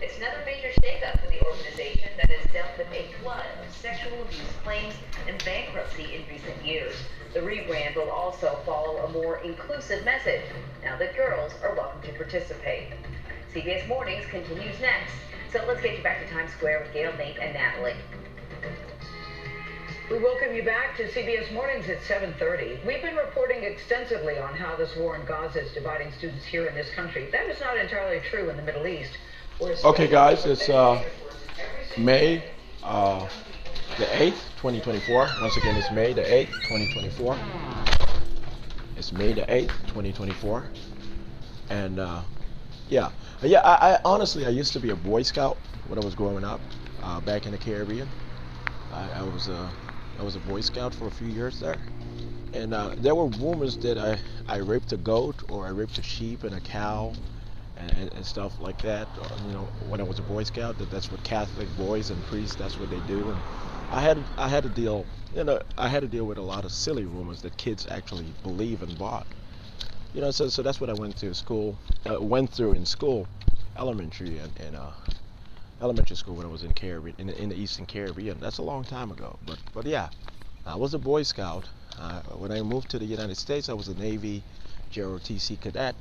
It's another major shakeup for the organization that has dealt with a flood of sexual abuse claims and bankruptcy in recent years. The rebrand will also follow a more inclusive message now that girls are welcome to participate. CBS Mornings continues next. So let's get you back to Times Square with Gail, Nate, and Natalie. We welcome you back to CBS Mornings at 7:30. We've been reporting extensively on how this war in Gaza is dividing students here in this country. That is not entirely true in the Middle East. Okay, guys, it's May the 8th, 2024. Once again, it's May the 8th, 2024. It's May the 8th, 2024. And I honestly, I used to be a Boy Scout when I was growing up back in the Caribbean. I was a Boy Scout for a few years there, and there were rumors that I raped a goat or I raped a sheep and a cow and stuff like that. When I was a Boy Scout, that's what Catholic boys and priests, that's what they do. And I had to deal with a lot of silly rumors that kids actually believe and bought. So that's what I went through in school, elementary and elementary school when I was in Caribbean, in the Eastern Caribbean. That's a long time ago. But yeah, I was a Boy Scout. When I moved to the United States, I was a Navy JROTC cadet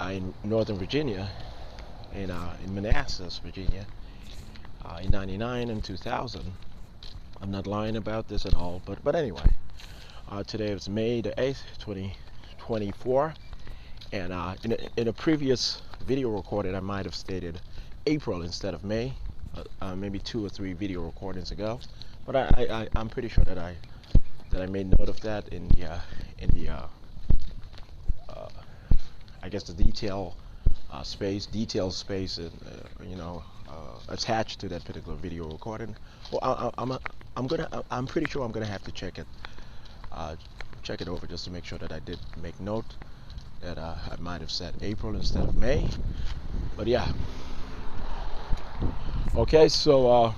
in Northern Virginia, in Manassas, Virginia, in '99 and 2000. I'm not lying about this at all. But anyway, today is May the 8th, 2024, and in a previous video recording, I might have stated April instead of May, maybe 2 or 3 video recordings ago. But I'm pretty sure that I made note of that in the I guess the detail space, attached to that particular video recording. Well, I'm pretty sure I'm gonna have to check it over just to make sure that I did make note that I might have said April instead of May. But yeah. Okay, so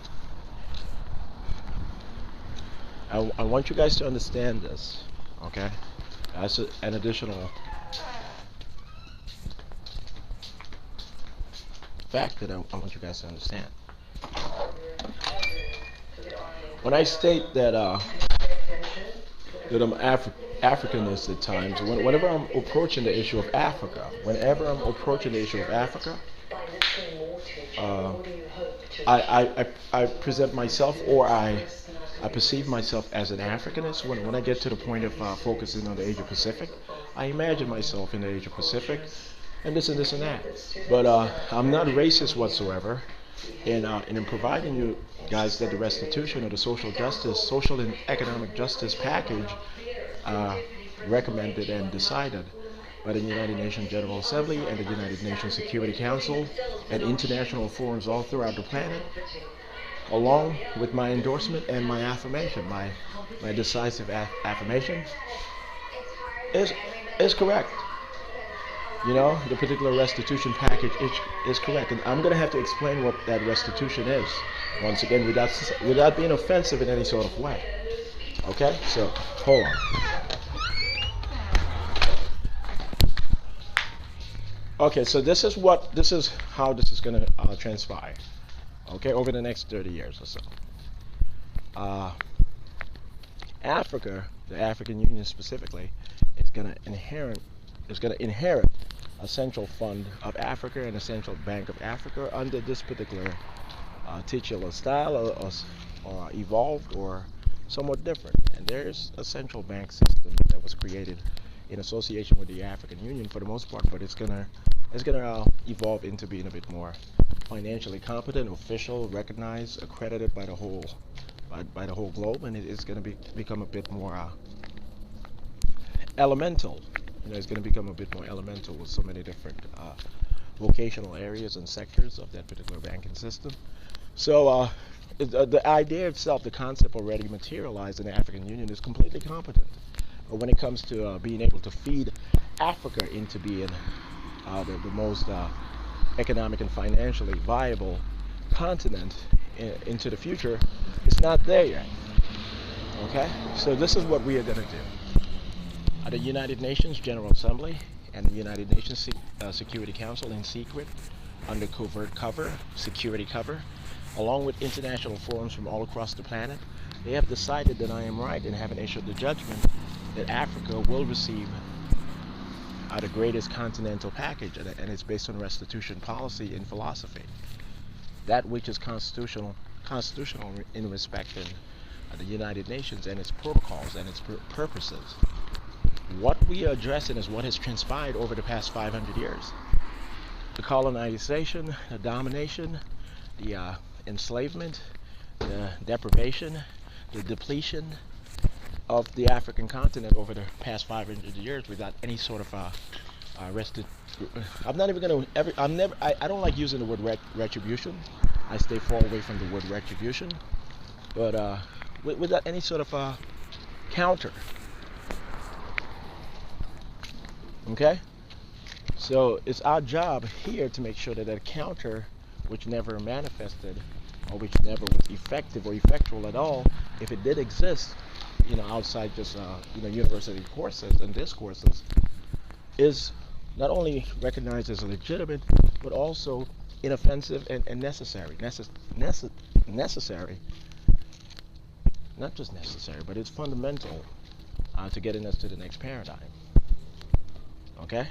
I want you guys to understand this, okay? That's an additional fact that I want you guys to understand. When I state that I'm Africanist at times, whenever I'm approaching the issue of Africa, I present myself, or I perceive myself as an Africanist. When I get to the point of focusing on the Asia Pacific, I imagine myself in the Asia Pacific, and this and this and that. But I'm not racist whatsoever. And in providing you guys that the restitution or the social and economic justice package recommended and decided by the United Nations General Assembly and the United Nations Security Council and international forums all throughout the planet, along with my endorsement and my affirmation, my decisive affirmation, is correct. The particular restitution package is correct, and I'm going to have to explain what that restitution is once again without being offensive in any sort of way. Okay, so hold on. Okay, so this is how this is going to transpire. Okay, over the next 30 years or so. Africa, the African Union specifically, is going to inherit a central fund of Africa and a central bank of Africa under this particular titular style, or evolved or somewhat different. And there's a central bank system that was created in association with the African Union for the most part, but it's gonna evolve into being a bit more financially competent, official, recognized, accredited by the whole globe, and it's going to become a bit more elemental. It's going to become a bit more elemental with so many different vocational areas and sectors of that particular banking system. So the idea itself, the concept already materialized in the African Union, is completely competent. But when it comes to being able to feed Africa into being the most economic and financially viable continent into the future, it's not there yet. Okay? So this is what we are going to do. The United Nations General Assembly and the United Nations Security Council in secret under covert cover, security cover, along with international forums from all across the planet, they have decided that I am right and haven't issued the judgment that Africa will receive the greatest continental package, and it's based on restitution policy and philosophy. That which is constitutional in respect of the United Nations and its protocols and its purposes. What we are addressing is what has transpired over the past 500 years. The colonization, the domination, the enslavement, the deprivation, the depletion of the African continent over the past 500 years without any sort of I'm not even going to I don't like using the word retribution. I stay far away from the word retribution, but without any sort of counter. Okay, so it's our job here to make sure that that counter, which never manifested or which never was effective or effectual at all, if it did exist, outside just university courses and discourses, is not only recognized as legitimate but also inoffensive and necessary. Necessary, not just necessary, but it's fundamental to getting us to the next paradigm. Okay?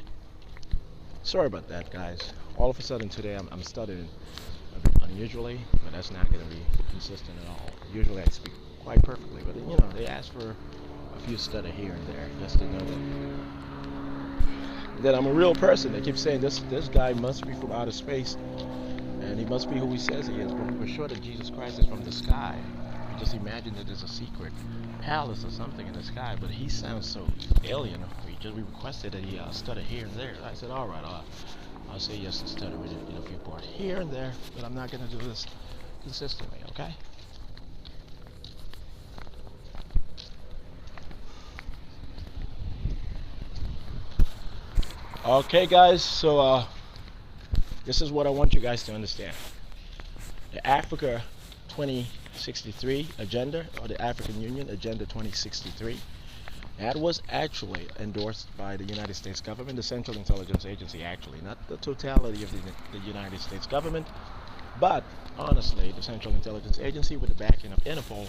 Sorry about that, guys. All of a sudden today I'm stuttering a bit unusually, but that's not going to be consistent at all. Usually I speak quite perfectly, but they ask for a few stutter here and there just to know that I'm a real person. They keep saying this guy must be from outer space and he must be who he says he is, but we're sure that Jesus Christ is from the sky. We just imagine that there's a secret palace or something in the sky, but he sounds so alien. We requested that he stutter here and there. I said, all right, I'll say yes to stutter in a few parts here and there, but I'm not going to do this consistently, okay? Okay, guys, so this is what I want you guys to understand. The Africa 2063 agenda, or the African Union Agenda 2063, that was actually endorsed by the United States government, the Central Intelligence Agency, actually, not the totality of the United States government, but honestly, the Central Intelligence Agency with the backing of INTERPOL,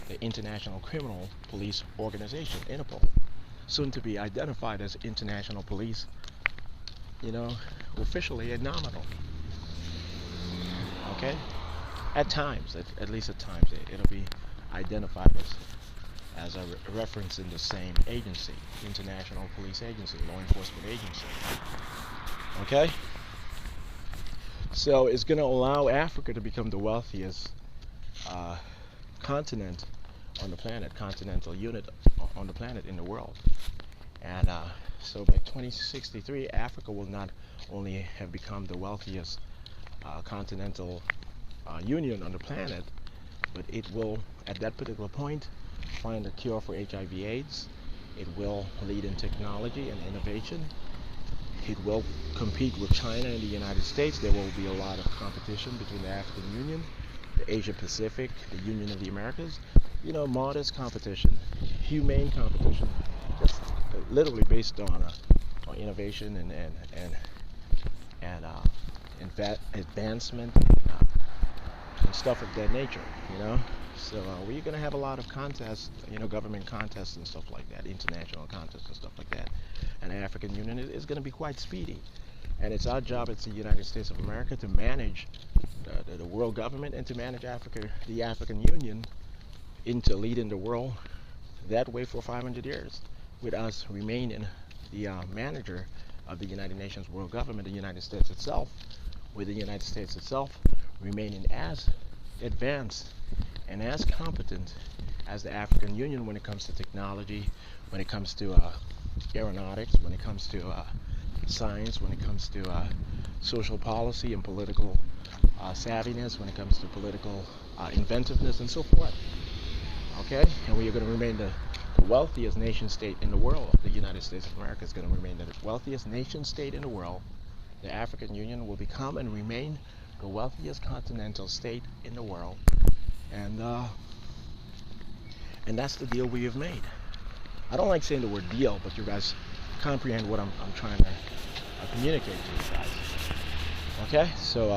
the International Criminal Police Organization, INTERPOL, soon to be identified as International Police, officially and nominal. Okay? At times, at least at times, it'll be identified as a reference in the same agency, International Police Agency, Law Enforcement Agency. Okay? So it's going to allow Africa to become the wealthiest continent on the planet, continental unit on the planet in the world. And so by 2063, Africa will not only have become the wealthiest continental union on the planet, but it will, at that particular point, find a cure for HIV/AIDS. It will lead in technology and innovation. It will compete with China and the United States. There will be a lot of competition between the African Union, the Asia Pacific, the Union of the Americas. Modest competition, humane competition, just literally based on innovation and advancement and stuff of that nature. So we're going to have a lot of contests, government contests and stuff like that, international contests and stuff like that. And the African Union is going to be quite speedy. And it's our job as the United States of America to manage the world government and to manage the African Union into leading the world that way for 500 years, with us remaining the manager of the United Nations world government, the United States itself, with the United States itself remaining as advanced and as competent as the African Union when it comes to technology, when it comes to aeronautics, when it comes to science, when it comes to social policy and political savviness, when it comes to political inventiveness and so forth. Okay? And we are going to remain the wealthiest nation state in the world. The United States of America is going to remain the wealthiest nation state in the world. The African Union will become and remain the wealthiest continental state in the world. And that's the deal we have made. I don't like saying the word deal, but you guys comprehend what I'm trying to communicate to you guys. Okay, so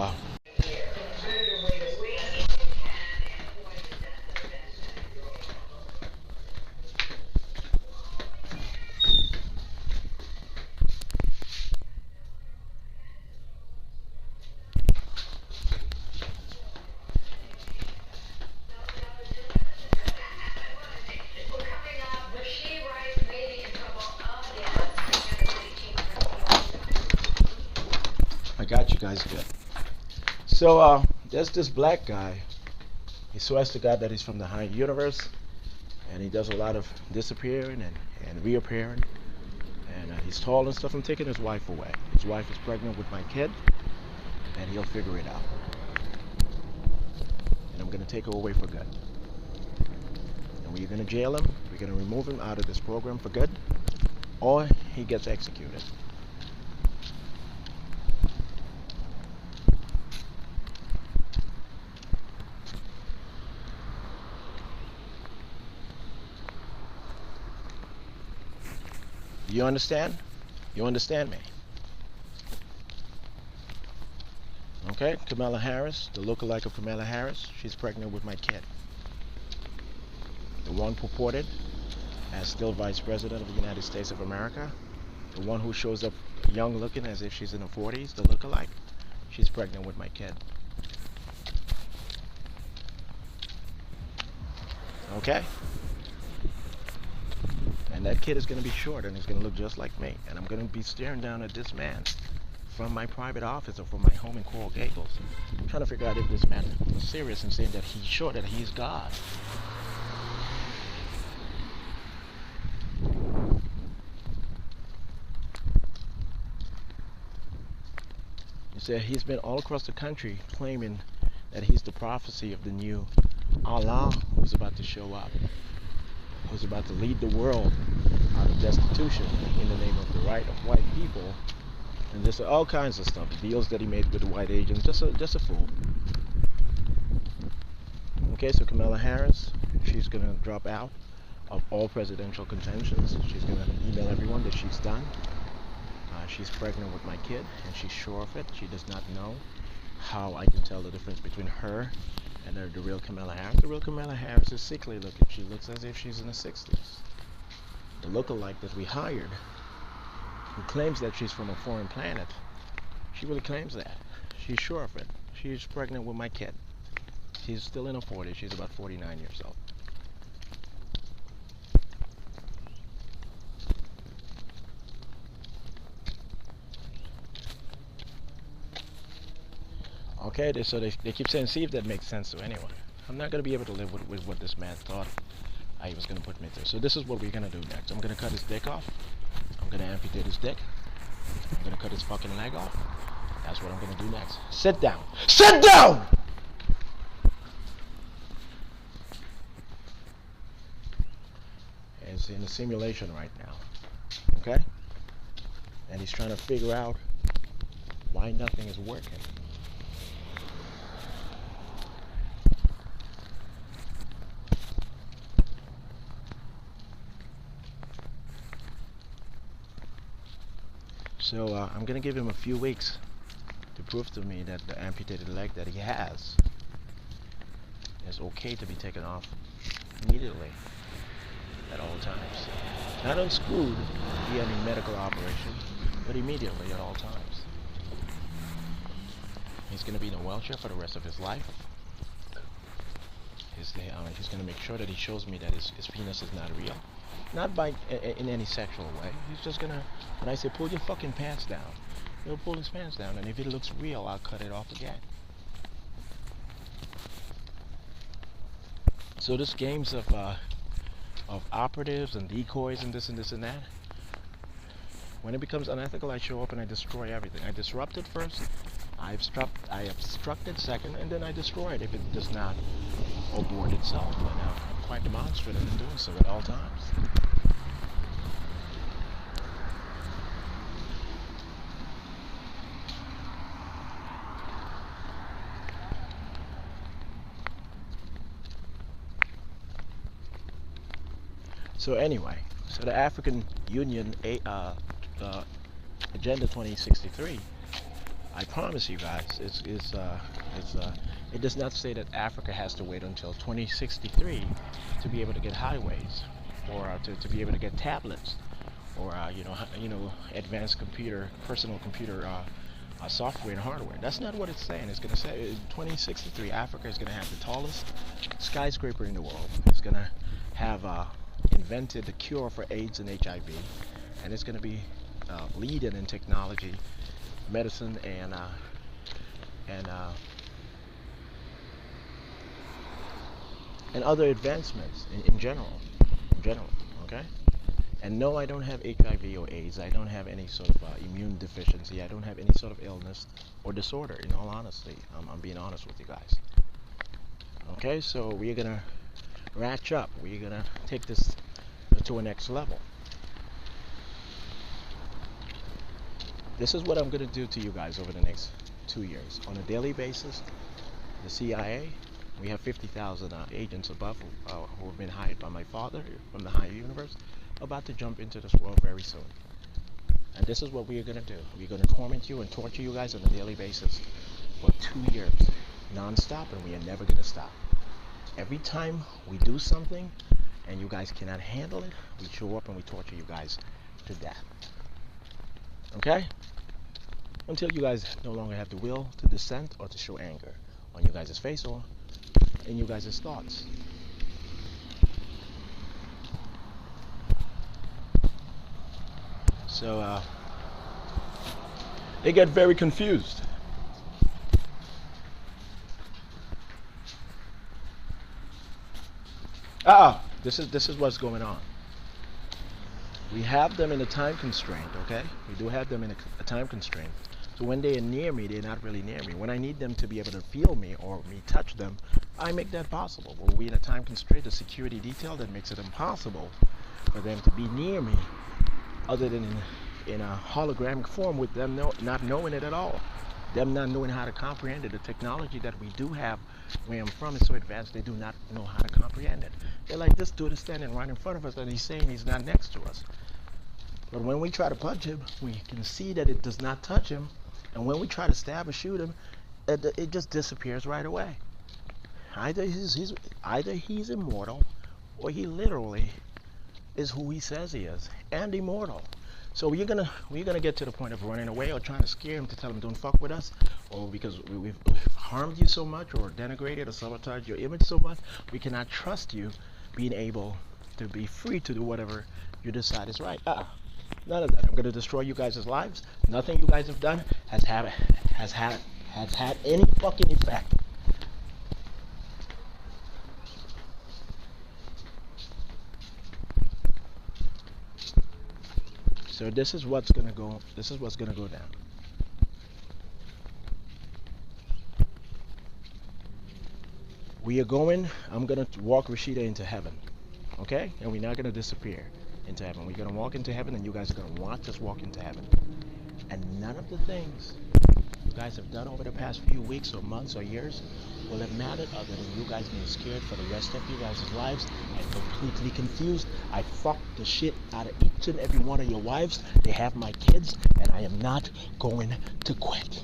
I got you guys good. So there's this black guy. He swears to God that he's from the high universe, and he does a lot of disappearing and reappearing. And he's tall and stuff. I'm taking his wife away. His wife is pregnant with my kid, and he'll figure it out. And I'm gonna take her away for good. And we're gonna jail him. We're gonna remove him out of this program for good, or he gets executed. You understand? You understand me? Okay, Kamala Harris, the lookalike of Kamala Harris, she's pregnant with my kid. The one purported as still Vice President of the United States of America, the one who shows up young looking as if she's in her 40s, the lookalike, she's pregnant with my kid. Okay? And that kid is going to be short and he's going to look just like me. And I'm going to be staring down at this man from my private office or from my home in Coral Gables, trying to figure out if this man was serious and saying that he's short, that he's God. He said he's been all across the country claiming that he's the prophecy of the new Allah who's about to show up, who's about to lead the world out of destitution in the name of the right of white people, and there's all kinds of stuff, deals that he made with the white agents, just a fool. Okay, so Kamala Harris, she's gonna drop out of all presidential contentions. She's gonna email everyone that she's done. She's pregnant with my kid, and she's sure of it. She does not know how I can tell the difference between her and the real Kamala Harris. The real Kamala Harris is sickly looking. She looks as if she's in the 60s. The lookalike that we hired, who claims that she's from a foreign planet, she really claims that. She's sure of it. She's pregnant with my kid. She's still in her 40s. She's about 49 years old. Okay, so they keep saying, see if that makes sense to anyone. I'm not going to be able to live with what this man thought he was going to put me through. So this is what we're going to do next. I'm going to cut his dick off. I'm going to amputate his dick. I'm going to cut his fucking leg off. That's what I'm going to do next. Sit down. Sit down! He's in a simulation right now. Okay? And he's trying to figure out why nothing is working. So I'm going to give him a few weeks to prove to me that the amputated leg that he has is okay to be taken off immediately at all times. Not unscrewed via any medical operation, but immediately at all times. He's going to be in a wheelchair for the rest of his life. He's going to make sure that he shows me that his penis is not real. Not in any sexual way. He's just gonna, when I say pull your fucking pants down, he'll pull his pants down, and if it looks real, I'll cut it off again. So this games of operatives and decoys and this and this and that, when it becomes unethical, I show up and I destroy everything. I disrupt it first, I obstruct it second, and then I destroy it if it does not abort itself. And I'm quite demonstrative in doing so at all times. So anyway, so the African Union Agenda 2063 I promise you guys, it does not say that Africa has to wait until 2063 to be able to get highways, or to be able to get tablets, or advanced personal computer software and hardware. That's not what it's saying. It's going to say in 2063, Africa is going to have the tallest skyscraper in the world. It's going to have invented the cure for AIDS and HIV, and it's going to be leading in technology, medicine, and other advancements in general. Okay. And no, I don't have HIV or AIDS. I don't have any sort of immune deficiency. I don't have any sort of illness or disorder. In all honesty, I'm being honest with you guys. Okay, so we're gonna ratchet up. We're gonna take this to a next level. This is what I'm gonna do to you guys over the next 2 years on a daily basis. The CIA, we have 50,000 agents above who have been hired by my father from the higher universe, about to jump into this world very soon. And this is what we are going to do. We're going to torment you and torture you guys on a daily basis for 2 years, non-stop, and we are never going to stop. Every time we do something and you guys cannot handle it, we show up and we torture you guys to death. Okay? Until you guys no longer have the will to dissent or to show anger on you guys' face or in you guys' thoughts. So they get very confused. This is what's going on. We have them in a time constraint, okay? We do have them in a time constraint. So when they are near me, they're not really near me. When I need them to be able to feel me or me touch them, I make that possible. When we're in a time constraint, a security detail that makes it impossible for them to be near me, other than in a hologramic form, with them not knowing it at all. Them not knowing how to comprehend it. The technology that we do have where I'm from is so advanced, they do not know how to comprehend it. They're like, this dude is standing right in front of us and he's saying he's not next to us. But when we try to punch him, we can see that it does not touch him. And when we try to stab or shoot him, it just disappears right away. Either he's immortal, or he literally is who he says he is, and immortal. So we're gonna get to the point of running away or trying to scare him to tell him don't fuck with us, or because we've harmed you so much or denigrated or sabotaged your image so much, we cannot trust you being able to be free to do whatever you decide is right. None of that. I'm gonna destroy you guys' lives. Nothing you guys have done has had any fucking effect. So this is what's gonna go down. I'm gonna walk Rashida into heaven. Okay? And we're not gonna disappear into heaven. We're gonna walk into heaven, and you guys are gonna watch us walk into heaven. And none of the things you guys have done over the past few weeks or months or years will have mattered, other than you guys being scared for the rest of you guys' lives and completely confused. I fucked the shit out of each and every one of your wives. They have my kids, and I am not going to quit.